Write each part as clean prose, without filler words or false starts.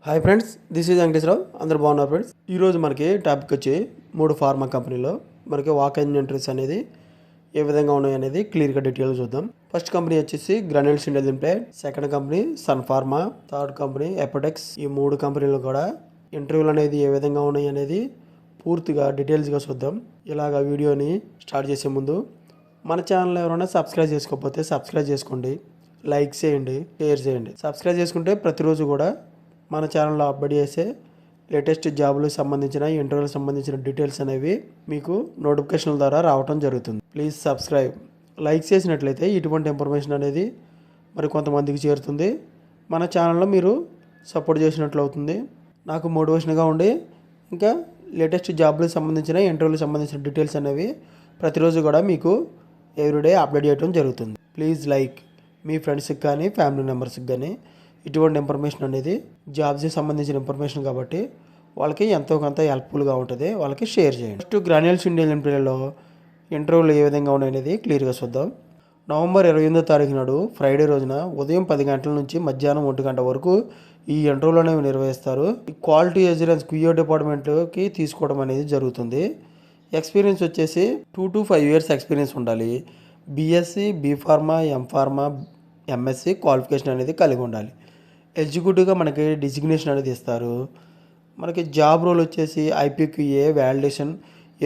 Hi friends, this is Venkateswararao. అందరు బాగున్నారు friends. ఈరోజు మనకి టాపిక్ వచ్చి 3 ఫార్మా కంపెనీలో మనకి వాక్ ఇన్ ఎంట్రీస్ అనేది ఏ విధంగా ఉన్నాయి అనేది క్లియర్గా డీటెయిల్గా చూద్దాం. ఫస్ట్ కంపెనీ వచ్చేసి Granules India limited, second company Sun Pharma, third company Apotex. ఈ 3 కంపెనీలు కూడా ఇంటర్వ్యూలు అనేది ఏ విధంగా ఉన్నాయి అనేది పూర్తిగా డీటెయిల్స్గా చూద్దాం. ఇలాగ వీడియోని స్టార్ట్ చేసే ముందు మన ఛానల్ ఎవరైనా సబ్స్క్రైబ్ చేసుకోకపోతే సబ్స్క్రైబ్ చేసుకోండి, లైక్ చేయండి, షేర్ చేయండి. సబ్స్క్రైబ్ చేసుకుంటే ప్రతిరోజు కూడా మన ఛానల్లో అప్డేట్ చేసే లేటెస్ట్ జాబులకు సంబంధించిన ఇంటర్వ్యూలకు సంబంధించిన డీటెయిల్స్ అనేవి మీకు నోటిఫికేషన్ల ద్వారా రావడం జరుగుతుంది. Please subscribe. లైక్ చేసినట్లయితే ఇటువంటి ఇన్ఫర్మేషన్ అనేది మరి కొంతమందికి చేరుతుంది. మన ఛానల్లో మీరు సపోర్ట్ చేసినట్లు అవుతుంది. నాకు మోటివేషన్గా ఉండి ఇంకా లేటెస్ట్ జాబులకు సంబంధించిన ఇంటర్వ్యూలకు సంబంధించిన డీటెయిల్స్ అనేవి ప్రతిరోజు కూడా మీకు ఎవ్రీడే అప్డేట్ చేయడం జరుగుతుంది. Please like. మీ ఫ్రెండ్స్కి కానీ ఫ్యామిలీ మెంబర్స్కి కానీ ఇటువంటి ఇన్ఫర్మేషన్ అనేది జాబ్స్కి సంబంధించిన ఇన్ఫర్మేషన్ కాబట్టి వాళ్ళకి ఎంతో కొంత హెల్ప్ఫుల్గా ఉంటుంది, వాళ్ళకి షేర్ చేయండి. ఫస్ట్ గ్రాన్యూల్స్ ఇండియా లిమిటెడ్లో ఇంటర్వ్యూలు ఏ విధంగా ఉన్నాయనేది క్లియర్గా చూద్దాం. నవంబర్ 28వ తారీఖు నాడు ఫ్రైడే రోజున ఉదయం 10 గంటల నుంచి మధ్యాహ్నం 1 గంట వరకు ఈ ఇంటర్వ్యూలు అనేవి నిర్వహిస్తారు. ఈ క్వాలిటీ అష్యూరెన్స్ క్యూఓ డిపార్ట్మెంట్కి తీసుకోవడం అనేది జరుగుతుంది. ఎక్స్పీరియన్స్ వచ్చేసి 2 to 5 years ఎక్స్పీరియన్స్ ఉండాలి. BSc, B Pharma, M Pharma, MSc qualification అనేది కలిగి ఉండాలి. ఎగ్జిక్యూటివ్గా మనకి డిజిగ్నేషన్ అనేది ఇస్తారు. మనకి జాబ్ రోల్ వచ్చేసి ఐపీక్యూఏ వ్యాలిడేషన్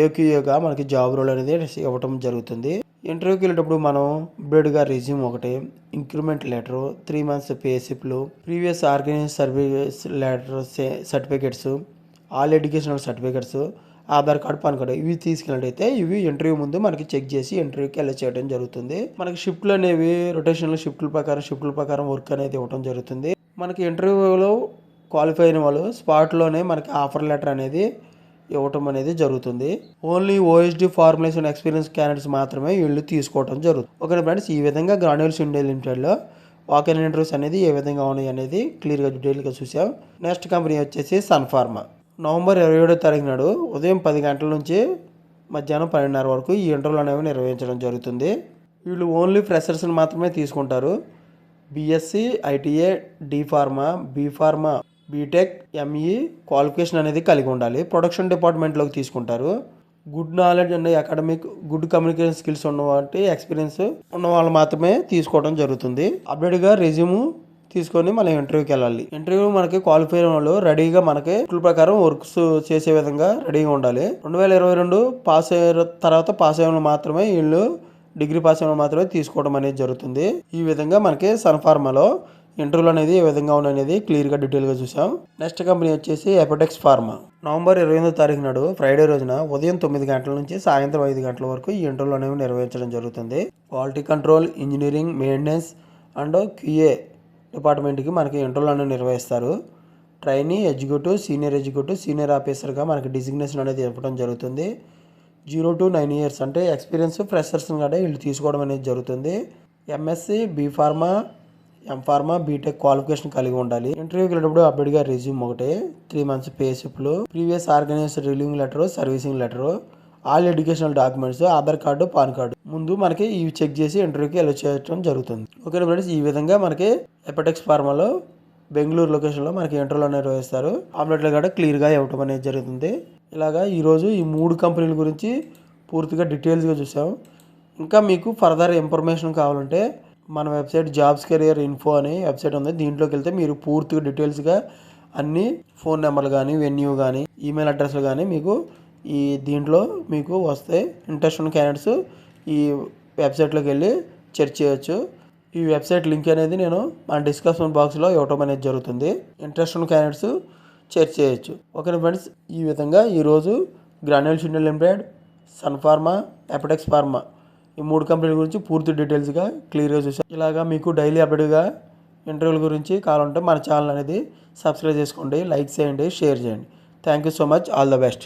ఏక్యూఏగా మనకి జాబ్ రోల్ అనేది ఇవ్వటం జరుగుతుంది. ఇంటర్వ్యూకి వెళ్ళేటప్పుడు మనం బ్రెడ్గా రెజ్యూమ్ ఒకటి, ఇంక్రిమెంట్ లెటరు, 3 months పే స్లిప్లు, previous organise service letter certificates, all educational certificates, Aadhaar card, PAN card ఇవి తీసుకెళ్ళినట్టయితే ఇవి ఇంటర్వ్యూ ముందు మనకి చెక్ చేసి ఇంటర్వ్యూకి వెళ్ళి చేయడం జరుగుతుంది. మనకి షిఫ్ట్లు అనేవి రొటేషనల్ షిఫ్ట్ల ప్రకారం వర్క్ అనేది ఇవ్వడం జరుగుతుంది. మనకి ఇంటర్వ్యూలో క్వాలిఫై అయిన వాళ్ళు స్పాట్లోనే మనకి ఆఫర్ లెటర్ అనేది ఇవ్వటం అనేది జరుగుతుంది. Only OSD formulation experience candidates మాత్రమే వీళ్ళు తీసుకోవడం జరుగుతుంది. ఓకే ఫ్రెండ్స్, ఈ విధంగా గ్రాన్యూల్స్ ఇండియా లిమిటెడ్లో వాక్ ఇన్ ఇంటర్వ్యూస్ అనేది ఏ విధంగా ఉన్నాయి అనేది క్లియర్గా డీటెయిల్గా చూసాం. నెక్స్ట్ కంపెనీ వచ్చేసి సన్ ఫార్మా. నవంబర్ 27వ తారీఖు నాడు ఉదయం 10 గంటల నుంచి మధ్యాహ్నం 12:30 వరకు ఈ ఇంటర్వ్యూలు అనేవి నిర్వహించడం జరుగుతుంది. వీళ్ళు ఓన్లీ ఫ్రెషర్స్ని మాత్రమే తీసుకుంటారు. BSc, ITA, D Pharma, B Pharma, BTech, ME qualification అనేది కలిగి ఉండాలి. ప్రొడక్షన్ డిపార్ట్మెంట్లోకి తీసుకుంటారు. Good knowledge and academic, good communication skills ఉన్నవాటి ఎక్స్పీరియన్స్ ఉన్న వాళ్ళు మాత్రమే తీసుకోవడం జరుగుతుంది. అప్డేట్గా రెజ్యూమ్ తీసుకొని మనం ఇంటర్వ్యూకి వెళ్ళాలి. ఇంటర్వ్యూ మనకి క్వాలిఫై అయిన వాళ్ళు రెడీగా మనకి రూల్ ప్రకారం వర్క్స్ చేసే విధంగా రెడీగా ఉండాలి. 2022 పాస్ అయిన తర్వాత పాస్ అయిన మాత్రమే వీళ్ళు డిగ్రీ పాస్ అయిన మాత్రమే తీసుకోవడం అనేది జరుగుతుంది. ఈ విధంగా మనకి సన్ ఫార్మాలో ఇంటర్వ్యూలు అనేది ఏ విధంగా ఉన్నాయనేది క్లియర్గా డీటెయిల్గా చూసాం. నెక్స్ట్ కంపెనీ వచ్చేసి ఎపటెక్స్ ఫార్మా. నవంబర్ 28వ తారీఖు నాడు ఫ్రైడే రోజున ఉదయం 9 గంటల నుంచి సాయంత్రం 5 గంటల వరకు ఈ ఇంటర్వ్యూలు అనేవి నిర్వహించడం జరుగుతుంది. Quality control, engineering, maintenance and QA డిపార్ట్మెంట్కి మనకి ఇంటర్వ్యూలు అనేవి నిర్వహిస్తారు. ట్రైనీ, ఎగ్జిక్యూటివ్, సీనియర్ ఆఫీసర్గా మనకి డిజిగ్నేషన్ అనేది ఇవ్వడం జరుగుతుంది. 0 to 9 years అంటే ఎక్స్పీరియన్స్ ఫ్రెషర్స్ కూడా వీళ్ళు తీసుకోవడం అనేది జరుగుతుంది. MSc, B Pharma, M Pharma, BTech qualification కలిగి ఉండాలి. ఇంటర్వ్యూకి వెళ్ళినప్పుడు అప్డేట్గా రెజ్యూమ్ ఒకటి, 3 months పే స్లిప్లు, previous organised relieving letter, servicing letter, all educational documents, Aadhaar card, PAN card ముందు మనకి ఇవి చెక్ చేసి ఇంటర్వ్యూకి వెళ్ళి చేయడం జరుగుతుంది. ఓకే ఫ్రెండ్స్, ఈ విధంగా మనకి ఎపటెక్స్ ఫార్మాలో బెంగళూరు లొకేషన్లో మనకి ఇంటర్వ్యూలు నిర్వహిస్తారు. ఆమ్లెట్లు కూడా క్లియర్గా ఇవ్వడం అనేది జరుగుతుంది. ఇలాగా ఈరోజు ఈ 3 కంపెనీల గురించి పూర్తిగా డీటెయిల్స్గా చూసాం. ఇంకా మీకు ఫర్దర్ ఇన్ఫర్మేషన్ కావాలంటే మన వెబ్సైట్ జాబ్స్ కెరియర్ ఇన్ఫో అనే వెబ్సైట్ ఉంది. దీంట్లోకి వెళ్తే మీరు పూర్తిగా డీటెయిల్స్గా అన్ని ఫోన్ నెంబర్లు కానీ, వెన్యూ కానీ, ఈమెయిల్ అడ్రస్లు కానీ మీకు ఈ దీంట్లో మీకు వస్తాయి. ఇంట్రెస్ట్ ఉన్న క్యాండిడేట్స్ ఈ వెబ్సైట్లోకి వెళ్ళి చెక్ చేయొచ్చు. ఈ వెబ్సైట్ లింక్ అనేది నేను మన డిస్క్రిప్షన్ బాక్స్లో ఇవ్వటం అనేది జరుగుతుంది. ఇంట్రెస్ట్ ఉన్న క్యాండిడేట్స్ చెక్ చేయొచ్చు. ఓకే ఫ్రెండ్స్, ఈ విధంగా ఈరోజు Granules India limited, Sun Pharma, Apotex Pharma ఈ 3 కంపెనీల గురించి పూర్తి డీటెయిల్స్గా క్లియర్గా చూసాం. ఇలాగా మీకు డైలీ అప్డేట్గా ఇంటర్వ్యూల గురించి కావాలంటే మన ఛానల్ అనేది సబ్స్క్రైబ్ చేసుకోండి, లైక్ చేయండి, షేర్ చేయండి. Thank you so much. All the best.